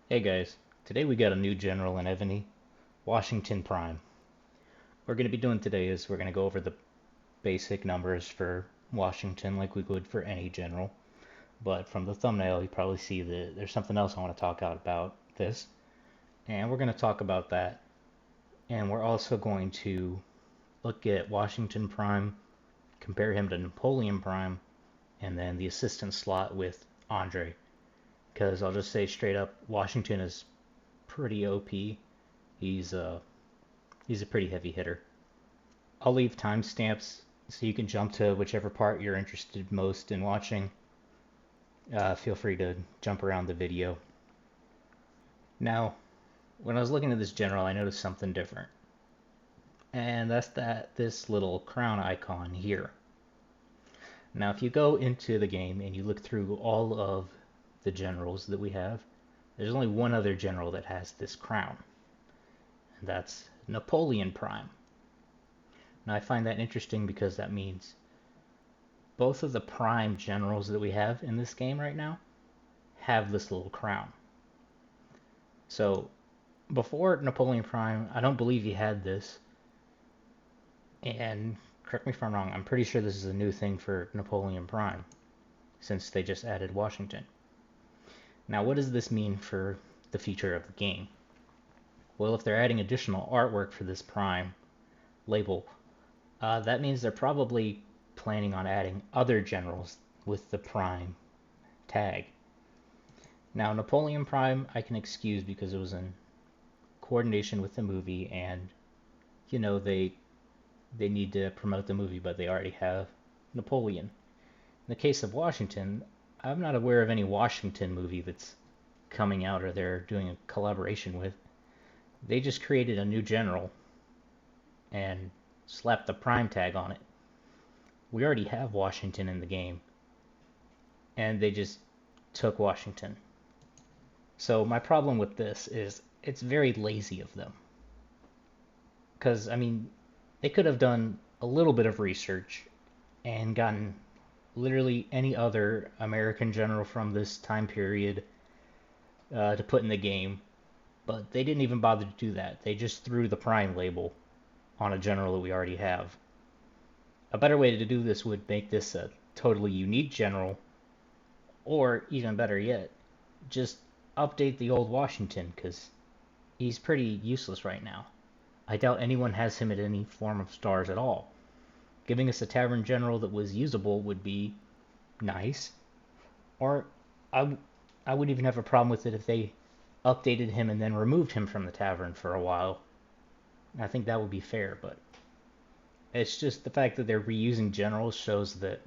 Hey guys, today we got a new general in Evony, Washington Prime. What we're going to be doing today is we're going to go over the basic numbers for Washington like we would for any general. But from the thumbnail, you probably see that there's something else I want to talk about this. And we're going to talk about that. And we're also going to look at Washington Prime, compare him to Napoleon Prime, and then the assistant slot with Andre. Because I'll just say straight up, Washington is pretty OP. He's uh, He's a pretty heavy hitter. I'll leave timestamps so you can jump to whichever part you're interested most in watching. Feel free to jump around the video. Now, when I was looking at this general, I noticed something different. And that's this little crown icon here. Now, if you go into the game and you look through all of the generals that we have, there's only one other general that has this crown. And that's Napoleon Prime. Now, I find that interesting because that means both of the prime generals that we have in this game right now have this little crown. So before Napoleon Prime, I don't believe he had this. And correct me if I'm wrong, I'm pretty sure this is a new thing for Napoleon Prime since they just added Washington. Now, what does this mean for the future of the game? Well, if they're adding additional artwork for this Prime label, that means they're probably planning on adding other generals with the Prime tag. Now, Napoleon Prime I can excuse because it was in coordination with the movie, and they need to promote the movie, but they already have Napoleon. In the case of Washington, I'm not aware of any Washington movie that's coming out or they're doing a collaboration with. They just created a new general and slapped the Prime tag on it. We already have Washington in the game, and they just took Washington. So my problem with this is it's very lazy of them. Because, I mean, they could have done a little bit of research and gotten literally any other American general from this time period to put in the game, but they didn't even bother to do that. They just threw the Prime label on a general that we already have. A better way to do this would make this a totally unique general, or even better yet, just update the old Washington, because he's pretty useless right now. I doubt anyone has him at any form of stars at all. Giving us a tavern general that was usable would be nice. Or I, I would even have a problem with it if they updated him and then removed him from the tavern for a while. I think that would be fair, but it's just the fact that they're reusing generals shows that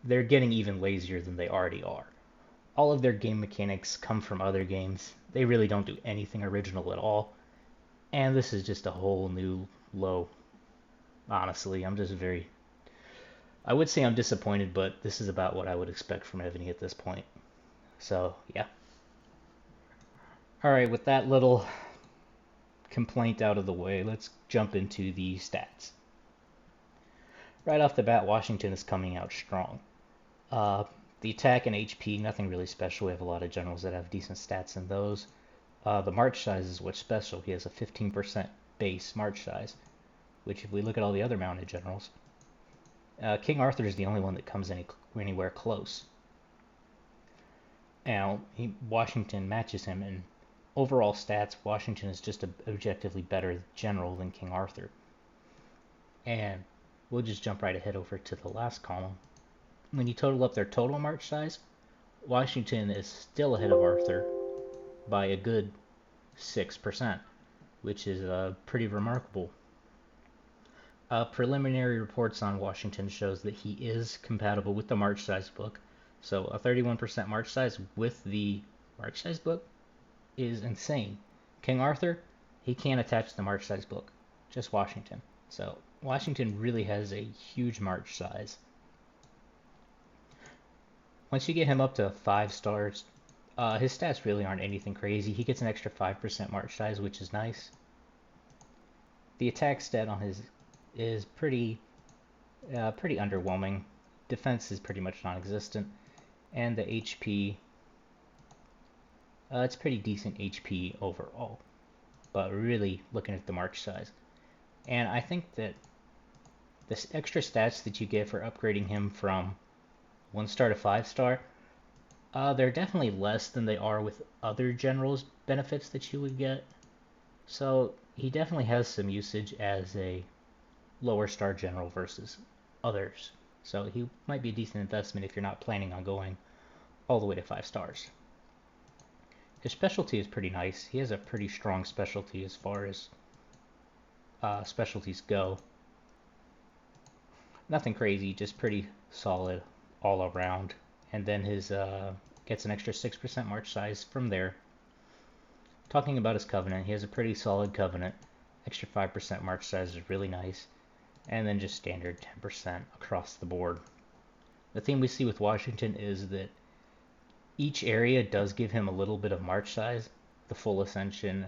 they're getting even lazier than they already are. All of their game mechanics come from other games. They really don't do anything original at all. And this is just a whole new low. Honestly, I would say I'm disappointed, but this is about what I would expect from Evony at this point. So, yeah. Alright, with that little complaint out of the way, let's jump into the stats. Right off the bat, Washington is coming out strong. Uh, the attack and HP, nothing really special. We have a lot of generals that have decent stats in those. The march size is what's special. He has a 15% base march size, which if we look at all the other mounted generals, King Arthur is the only one that comes anywhere close. Now, Washington matches him in overall stats. Washington is just an objectively better general than King Arthur. And we'll just jump right ahead over to the last column. When you total up their total march size, Washington is still ahead of Arthur by a good 6%, which is pretty remarkable. Preliminary reports on Washington shows that he is compatible with the march size book. So a 31% march size with the march size book is insane. King Arthur, he can't attach the march size book, just Washington. So Washington really has a huge march size. Once you get him up to 5 stars, his stats really aren't anything crazy. He gets an extra 5% march size, which is nice. The attack stat on his is pretty underwhelming. Defense is pretty much non-existent, and the HP It's pretty decent HP overall, but really looking at the march size. And I think that the extra stats that you get for upgrading him from 1 star to 5 star, they're definitely less than they are with other generals benefits that you would get. So he definitely has some usage as a lower star general versus others. So he might be a decent investment if you're not planning on going all the way to 5 stars. His specialty is pretty nice. He has a pretty strong specialty as far as specialties go. Nothing crazy, just pretty solid all around. And then his gets an extra 6% march size from there. Talking about his covenant, he has a pretty solid covenant. Extra 5% march size is really nice. And then just standard 10% across the board. The theme we see with Washington is that each area does give him a little bit of march size. The full ascension,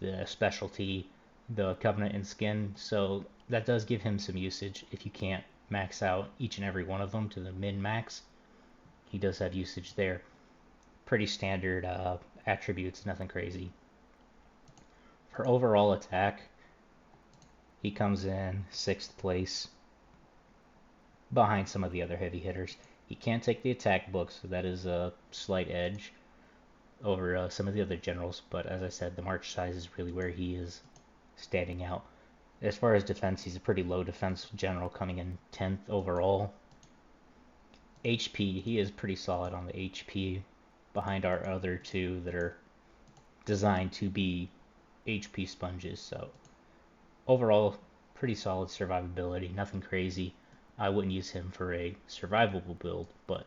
the specialty, the covenant and skin. So that does give him some usage if you can't max out each and every one of them to the min max. He does have usage there. Pretty standard attributes, nothing crazy. For overall attack, he comes in 6th place behind some of the other heavy hitters. He can't take the attack book, so that is a slight edge over some of the other generals, but as I said, the march size is really where he is standing out. As far as defense, he's a pretty low defense general, coming in 10th overall. HP, he is pretty solid on the HP behind our other two that are designed to be HP sponges. So overall, pretty solid survivability, nothing crazy. I wouldn't use him for a survivable build, but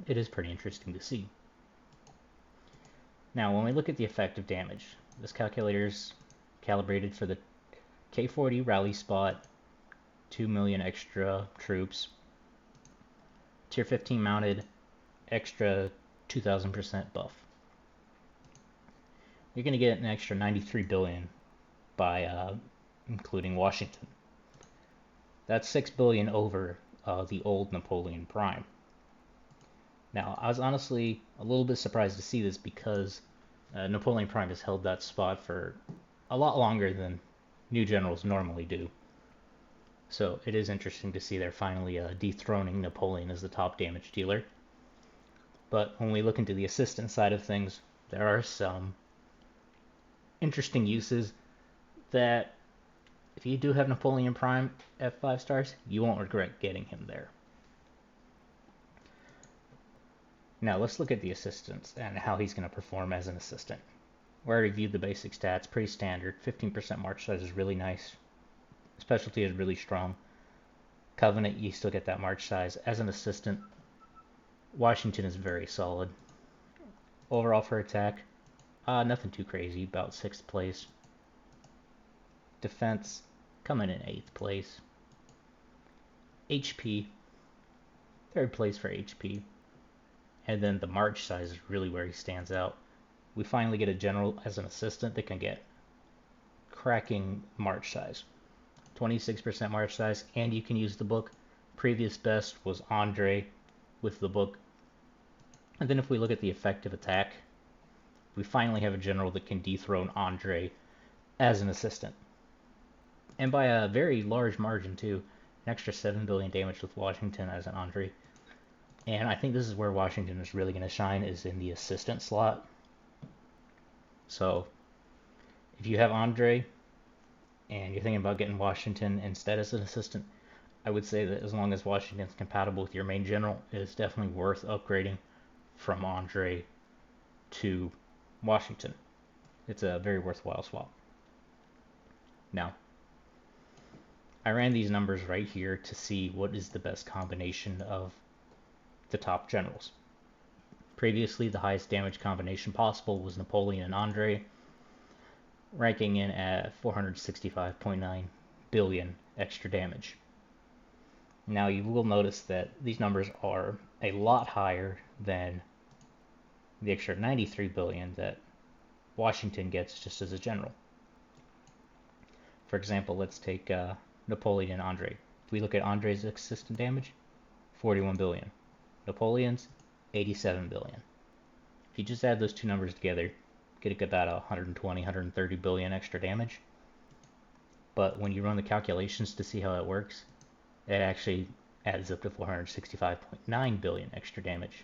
it is pretty interesting to see. Now, when we look at the effective damage, this calculator is calibrated for the K40 rally spot, 2 million extra troops, tier 15 mounted, extra 2000% buff. You're going to get an extra 93 billion by including Washington. That's 6 billion over the old Napoleon Prime. Now, I was honestly a little bit surprised to see this because Napoleon Prime has held that spot for a lot longer than new generals normally do. So it is interesting to see they're finally dethroning Napoleon as the top damage dealer. But when we look into the assistant side of things, there are some interesting uses that if you do have Napoleon Prime at 5 stars, you won't regret getting him there. Now let's look at the assistants and how he's going to perform as an assistant. We already viewed the basic stats, pretty standard. 15% march size is really nice. Specialty is really strong. Covenant, you still get that march size. As an assistant, Washington is very solid. Overall for attack, nothing too crazy, about 6th place. Defense, coming in 8th place. HP, 3rd place for HP. And then the march size is really where he stands out. We finally get a general as an assistant that can get cracking march size. 26% march size, and you can use the book. Previous best was Andre with the book. And then if we look at the effective attack, we finally have a general that can dethrone Andre as an assistant. And by a very large margin too, an extra 7 billion damage with Washington as an Andre. And I think this is where Washington is really going to shine, is in the assistant slot. So if you have Andre and you're thinking about getting Washington instead as an assistant, I would say that as long as Washington's compatible with your main general, it's definitely worth upgrading from Andre to Washington. It's a very worthwhile swap. Now, I ran these numbers right here to see what is the best combination of the top generals. Previously, the highest damage combination possible was Napoleon and Andre, ranking in at 465.9 billion extra damage. Now you will notice that these numbers are a lot higher than the extra 93 billion that Washington gets just as a general. For example, let's take Napoleon and Andre. If we look at Andre's assistant damage, 41 billion. Napoleon's, 87 billion. If you just add those two numbers together, get about 120, 130 billion extra damage. But when you run the calculations to see how it works, it actually adds up to 465.9 billion extra damage.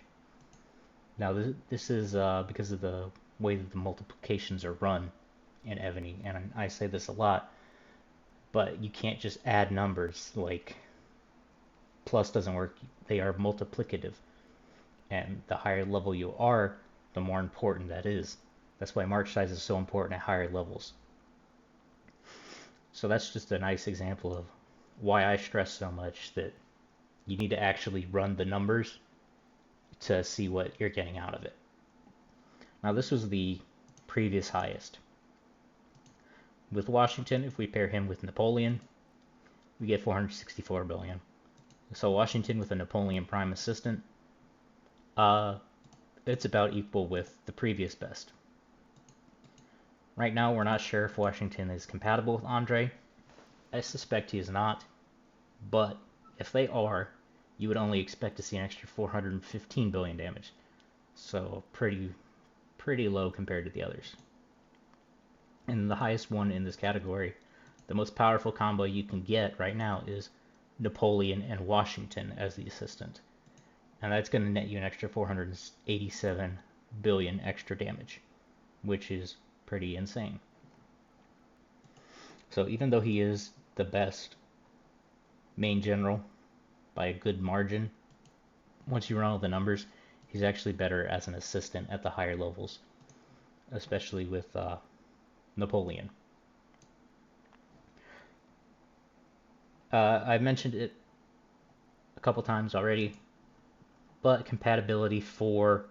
Now this is because of the way that the multiplications are run in Evony, and I say this a lot, but you can't just add numbers. Like plus doesn't work. They are multiplicative, and the higher level you are, the more important that is. That's why march size is so important at higher levels. So that's just a nice example of why I stress so much that you need to actually run the numbers to see what you're getting out of it. Now this was the previous highest. With Washington, if we pair him with Napoleon, we get 464 billion. So Washington with a Napoleon Prime assistant, it's about equal with the previous best. Right now, we're not sure if Washington is compatible with Andre. I suspect he is not, but if they are, you would only expect to see an extra 415 billion damage. So pretty low compared to the others. And the highest one in this category, the most powerful combo you can get right now is Napoleon and Washington as the assistant. And that's going to net you an extra 487 billion extra damage, which is pretty insane. So even though he is the best main general by a good margin, once you run all the numbers, he's actually better as an assistant at the higher levels, especially with Napoleon. I've mentioned it a couple times already, but compatibility for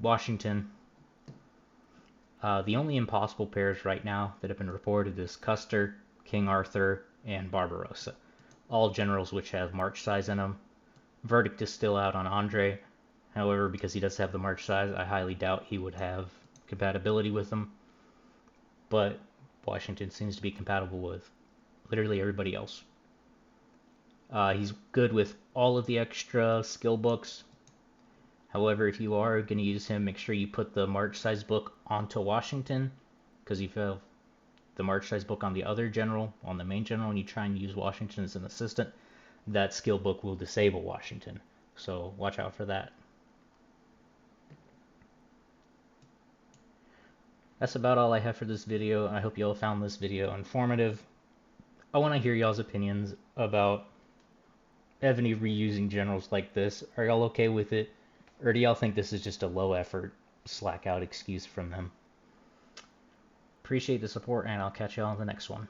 Washington, the only impossible pairs right now that have been reported is Custer, King Arthur, and Barbarossa, all generals which have march size in them. Verdict is still out on Andre. However, because he does have the march size, I highly doubt he would have compatibility with them. But Washington seems to be compatible with literally everybody else. He's good with all of the extra skill books. However, if you are going to use him, make sure you put the march size book onto Washington, because if you have the march size book on the other general, on the main general, and you try and use Washington as an assistant, that skill book will disable Washington. So watch out for that. That's about all I have for this video. I hope you all found this video informative. I want to hear y'all's opinions about Evony reusing generals like this. Are y'all okay with it? Or do y'all think this is just a low effort, slack out excuse from them? Appreciate the support, and I'll catch y'all on the next one.